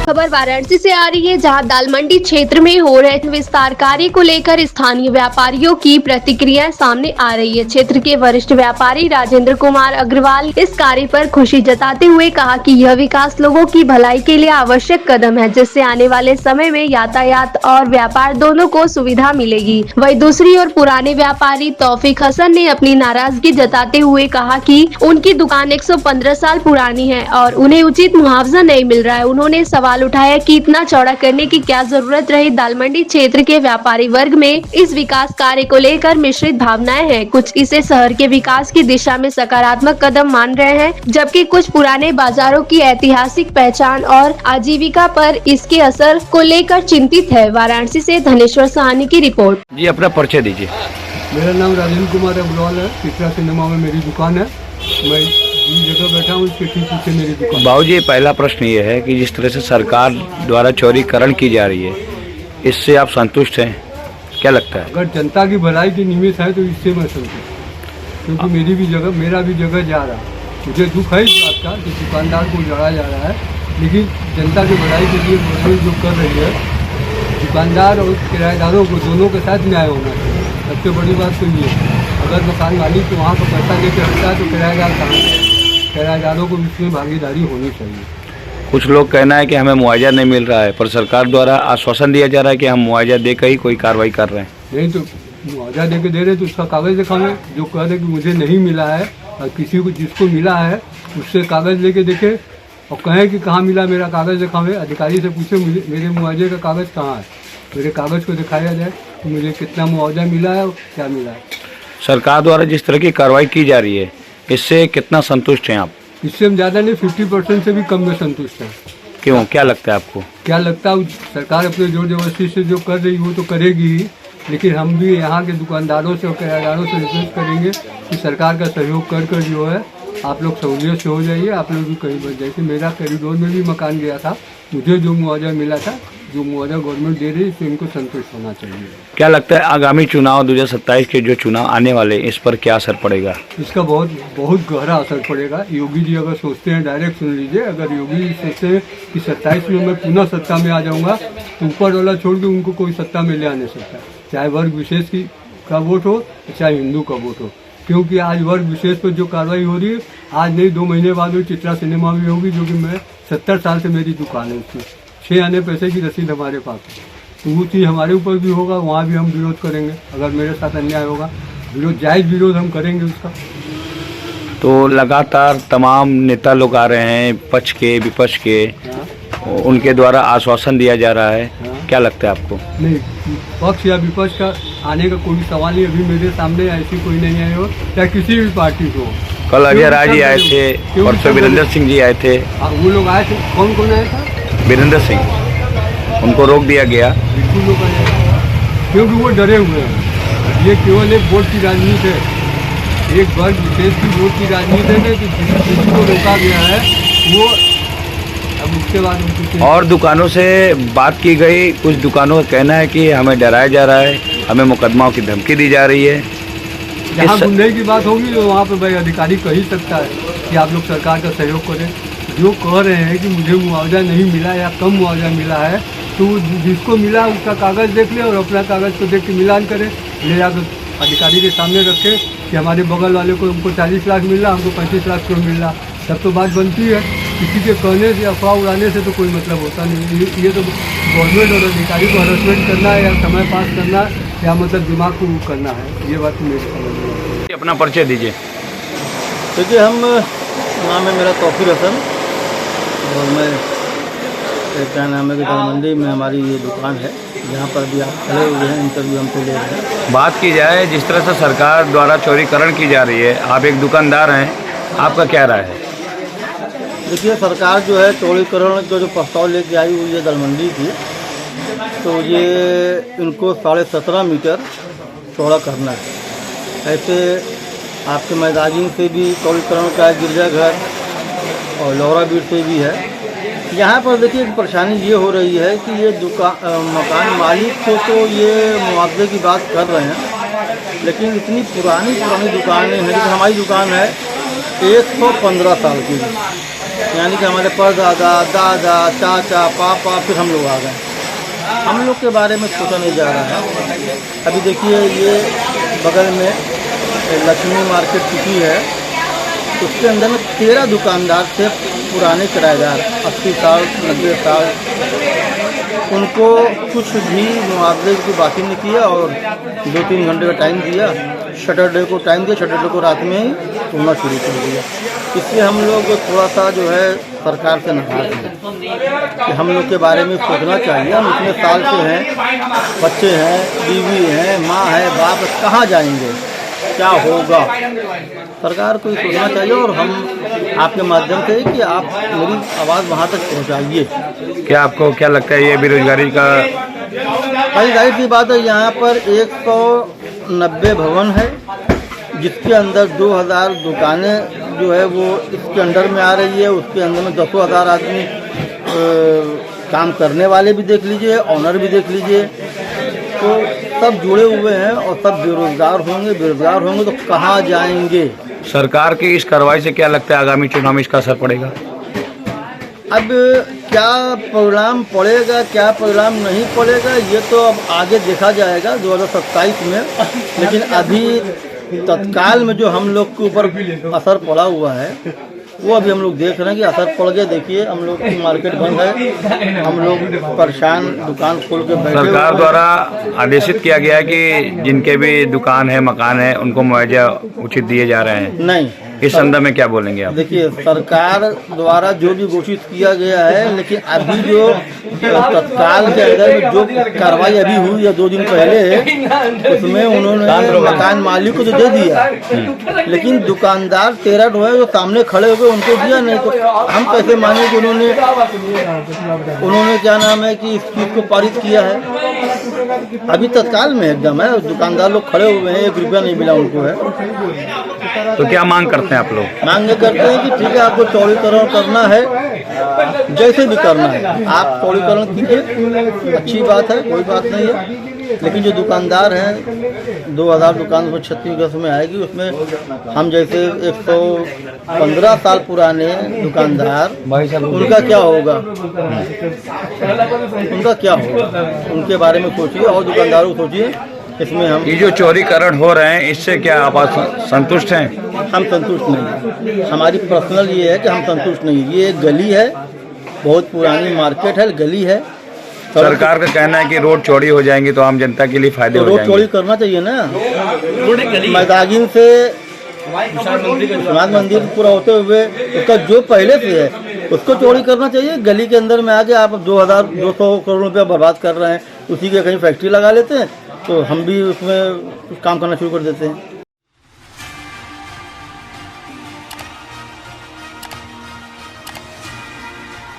खबर वाराणसी से आ रही है, जहां दाल मंडी क्षेत्र में हो रहे विस्तार कार्य को लेकर स्थानीय व्यापारियों की प्रतिक्रिया सामने आ रही है। क्षेत्र के वरिष्ठ व्यापारी राजेंद्र कुमार अग्रवाल इस कार्य पर खुशी जताते हुए कहा कि यह विकास लोगों की भलाई के लिए आवश्यक कदम है, जिससे आने वाले समय में यातायात और व्यापार दोनों को सुविधा मिलेगी। वहीं दूसरी ओर पुराने व्यापारी तौफीक हसन ने अपनी नाराजगी जताते हुए कहा कि उनकी दुकान 115 साल पुरानी है और उन्हें उचित मुआवजा नहीं मिल रहा है। उन्होंने सवाल उठाया कि इतना चौड़ा करने की क्या जरूरत रही। दाल मंडी क्षेत्र के व्यापारी वर्ग में इस विकास कार्य को लेकर मिश्रित भावनाएं हैं। कुछ इसे शहर के विकास की दिशा में सकारात्मक कदम मान रहे हैं, जबकि कुछ पुराने बाजारों की ऐतिहासिक पहचान और आजीविका पर इसके असर को लेकर चिंतित है। वाराणसी से धनेश्वर साहनी की रिपोर्ट। जी, अपना परिचय दीजिए। मेरा नाम राजेंद्र कुमार अग्रवाल है। चित्रा सिनेमा में मेरी दुकान है। मैं जिस जगह बैठा हूँ उसके ठीक पीछे मेरी दुकान। बाबूजी, पहला प्रश्न ये है कि जिस तरह से सरकार द्वारा चौड़ीकरण की जा रही है, इससे आप संतुष्ट हैं? क्या लगता है? अगर जनता की भलाई की निमित्त है तो इससे मैं संतुष्ट, क्योंकि मेरा भी जगह जा रहा है। मुझे दुख है इस बात का कि दुकानदार को जड़ा जा रहा है, लेकिन जनता की भलाई के लिए गवर्नमेंट जो कर रही है, दुकानदार और किराएदारों को दोनों के साथ न्याय होना चाहिए। सबसे बड़ी बात तो ये है, अगर मकान मालिक तो वहाँ पर पैसा लेकर हटता है तो किराएदार कहाँ है? किराएदारों को इसमें भागीदारी होनी चाहिए। कुछ लोग कहना है कि हमें मुआवजा नहीं मिल रहा है, पर सरकार द्वारा आश्वासन दिया जा रहा है कि हम मुआवजा देकर ही कोई कार्रवाई कर रहे हैं। नहीं तो मुआवजा दे के दे रहे तो उसका कागज़ दिखाएं। जो कह रहे कि मुझे नहीं मिला है और किसी को जिसको मिला है उससे कागज़ लेके देखे और कहें कि कहाँ मिला, मेरा कागज़ दिखावे। अधिकारी से पूछे मुझे मेरे मुआवजे का कागज़ कहाँ है, मेरे कागज़ को दिखाया जाए कि मुझे कितना मुआवजा मिला है और क्या मिला है। सरकार द्वारा जिस तरह की कार्रवाई की जा रही है, इससे कितना संतुष्ट हैं आप? इससे हम ज़्यादा नहीं, 50% से भी कम में संतुष्ट हैं। क्यों, क्या लगता है आपको? क्या लगता है, सरकार अपने जोर जबरदस्ती से जो कर रही है वो तो करेगी ही, लेकिन हम भी यहाँ के दुकानदारों से और किराएदारों से रिक्वेस्ट करेंगे कि सरकार का सहयोग कर जो है आप लोग सहूलियत से हो जाइए। आप लोग भी कहीं बच जाइए। मेरा कॉरिडोर में भी मकान गया था, मुझे जो मुआवजा मिला था, जो मुआवजा गवर्नमेंट दे रही है, इससे इनको संतुष्ट होना चाहिए। क्या लगता है आगामी चुनाव 2027 के जो चुनाव आने वाले, इस पर क्या असर पड़ेगा? इसका बहुत गहरा असर पड़ेगा। योगी जी अगर सोचते हैं, डायरेक्ट सुन लीजिए, अगर योगी जी सोचते हैं कि 27 में मैं पुनः सत्ता में आ जाऊंगा तो ऊपर वाला छोड़ के उनको कोई सत्ता में ले आ नहीं सकता, चाहे वर्ग विशेष का वोट हो चाहे हिंदू का वोट हो। क्योंकि आज वर्ग विशेष पर जो कार्रवाई हो रही है, आज नहीं 2 महीने बाद वो चित्रा सिनेमा भी होगी, जो कि मैं 70 साल से मेरी दुकान है, उसकी 6 आने पैसे की रसीद हमारे पास है। तो वो चीज़ हमारे ऊपर भी होगा, वहाँ भी हम विरोध करेंगे। अगर मेरे साथ अन्याय होगा, जायज़ विरोध हम करेंगे उसका। तो लगातार तमाम नेता लोग आ रहे हैं, पक्ष के विपक्ष के, उनके द्वारा आश्वासन दिया जा रहा है। क्या लगता है आपको? नहीं, पक्ष या विपक्ष का आने का कोई सवाल नहीं। अभी मेरे सामने ऐसी कोई नहीं आई हो, चाहे किसी भी पार्टी को। कल अजय राय जी आए थे, परसों वीरेंद्र सिंह जी आए थे। वो लोग आए थे। कौन कौन आया था? वीरेंद्र सिंह, उनको रोक दिया गया। बिल्कुल लोग आए, क्योंकि वो डरे हुए हैं। ये केवल एक वोट की राजनीति है, एक वर्ग विशेष की वोट की राजनीति है कि जिसको रोका गया है वो अब उसके बाद। और दुकानों से बात की गई, कुछ दुकानों का कहना है कि हमें डराया जा रहा है, हमें मुकदमाओं की धमकी दी जा रही है। जहाँ गुंडे की बात होगी तो वहाँ पर भाई अधिकारी कह ही सकता है कि आप लोग सरकार का सहयोग करें। जो कह रहे हैं कि मुझे मुआवजा नहीं मिला या कम मुआवजा मिला है, तो जिसको मिला उसका कागज़ देख ले और अपना कागज़ को देख के मिलान करें, ले जाकर अधिकारी के सामने रखे कि हमारे बगल वाले को हमको 40 लाख मिल रहा, हमको 35 लाख क्यों मिल रहा। तब तो बात बनती है। किसी के कहने से, अफवाह उड़ाने से तो कोई मतलब होता नहीं। ये तो गवर्नमेंट और अधिकारी को हरासमेंट करना है या समय पास करना या मतलब दिमाग को करना है। ये बात मेरी समझ में है। अपना परिचय दीजिए। देखिए, नाम है मेरा तौफीक हसन और मैं क्या नाम है कि दाल मंडी में हमारी ये दुकान है, जहाँ पर भी आप खड़े हुए हैं, इंटरव्यू हमको ले रहे हैं। बात की जाए जिस तरह से सरकार द्वारा चौड़ीकरण की जा रही है, आप एक दुकानदार हैं, आपका क्या राय है? देखिए, सरकार जो है चौड़ीकरण का जो प्रस्ताव लेके आई हुई है दाल मंडी की, तो ये इनको 17.5 मीटर चौड़ा करना है। ऐसे आपके मैदानी से भी चौड़ीकरण का है, गिरजाघर और लोहरा बीट से भी है। यहाँ पर देखिए एक परेशानी ये हो रही है कि ये मकान मालिक से तो ये मुआवजे की बात कर रहे हैं, लेकिन इतनी पुरानी दुकानें हैं। जैसे हमारी दुकान है 115 साल की, यानी कि हमारे परदादा दादा चाचा पापा फिर हम लोग आ गए। हम लोग के बारे में सोचा नहीं जा रहा है। अभी देखिए ये बगल में लक्ष्मी मार्केट सिटी है, उसके अंदर में 13 दुकानदार थे पुराने किराएदार, 80 साल 90 साल। उनको कुछ भी मुआवजे की बाकी नहीं किया और 2-3 घंटे का टाइम दिया, सैटरडे को टाइम दिया, सैटरडे को रात में ही तोड़ना शुरू कर दिया। इसलिए हम लोग थोड़ा सा जो है सरकार से नाराज हैं कि हम लोग के बारे में सोचना चाहिए। हम इतने साल से हैं, बच्चे हैं, बीवी हैं, माँ है, बाप है, कहाँ जाएंगे, क्या होगा, सरकार को सोचना चाहिए। और हम आपके माध्यम से कि आप मेरी आवाज़ वहाँ तक पहुँचाइए। क्या आपको क्या लगता है ये बेरोजगारी का? भाई जाहिर सी बात है, यहाँ पर 190 भवन है जिसके अंदर 2000 दुकानें जो है वो इसके अंडर में आ रही है। उसके अंदर में 10,000 आदमी काम करने वाले भी देख लीजिए, ऑनर भी देख लीजिए, तो सब जुड़े हुए हैं और सब बेरोजगार होंगे तो कहाँ जाएंगे। सरकार की इस कार्रवाई से क्या लगता है आगामी चुनाव में इसका असर पड़ेगा? अब क्या परिणाम पड़ेगा, क्या परिणाम नहीं पड़ेगा, ये तो अब आगे देखा जाएगा 2027 में। लेकिन अभी तत्काल में जो हम लोग के ऊपर असर पड़ा हुआ है वो अभी हम लोग देख रहे हैं कि असर पड़ गया। देखिए हम लोग की मार्केट बंद है, हम लोग परेशान दुकान खोल के बैठे। सरकार द्वारा आदेशित किया गया है कि जिनके भी दुकान है, मकान है, उनको मुआवजा उचित दिए जा रहे हैं। नहीं, इस संदर्भ में क्या बोलेंगे आप? देखिए सरकार द्वारा जो भी घोषित किया गया है, लेकिन अभी जो तत्काल के अंदर में जो कार्रवाई अभी हुई है 2 दिन पहले, उसमें उन्होंने मकान मालिक को तो दे दिया, लेकिन दुकानदार 13 जो है जो सामने खड़े हुए उनको दिया नहीं। तो हम कैसे माने कि उन्होंने क्या नाम है कि इस चीज को पारित किया है। अभी तत्काल में एकदम है, दुकानदार लोग खड़े हुए हैं, 1 रुपया नहीं मिला उनको है। तो क्या मांग करते हैं आप लोग? मांग करते हैं कि ठीक है आपको चौड़ीकरण करना है, जैसे भी करना है आप चौड़ीकरण कीजिए, अच्छी बात है, कोई बात नहीं है। लेकिन जो दुकानदार हैं 2000 दुकान वो 36 गज में आएगी, उसमें हम जैसे 115 साल पुराने दुकानदार, उनका क्या होगा, उनके बारे में सोचिए और दुकानदारों को सोचिए। इसमें हम ये जो चौड़ीकरण हो रहे हैं इससे क्या आप संतुष्ट हैं? हम संतुष्ट नहीं, हमारी पर्सनल ये है कि हम संतुष्ट नहीं। ये एक गली है, बहुत पुरानी मार्केट है, गली है। सरकार का कहना है कि रोड चौड़ी हो जाएंगी तो आम जनता के लिए फायदे हो जाएंगे। रोड चौड़ी करना चाहिए ना, मैदागिन से विश्वनाथ मंदिर पूरा होते हुए उसका जो पहले से है उसको चौड़ी करना चाहिए। गली के अंदर में आके आप 2,200 करोड़ रुपया बर्बाद कर रहे हैं, उसी के कहीं फैक्ट्री लगा लेते हैं तो हम भी उसमें काम करना शुरू कर देते हैं।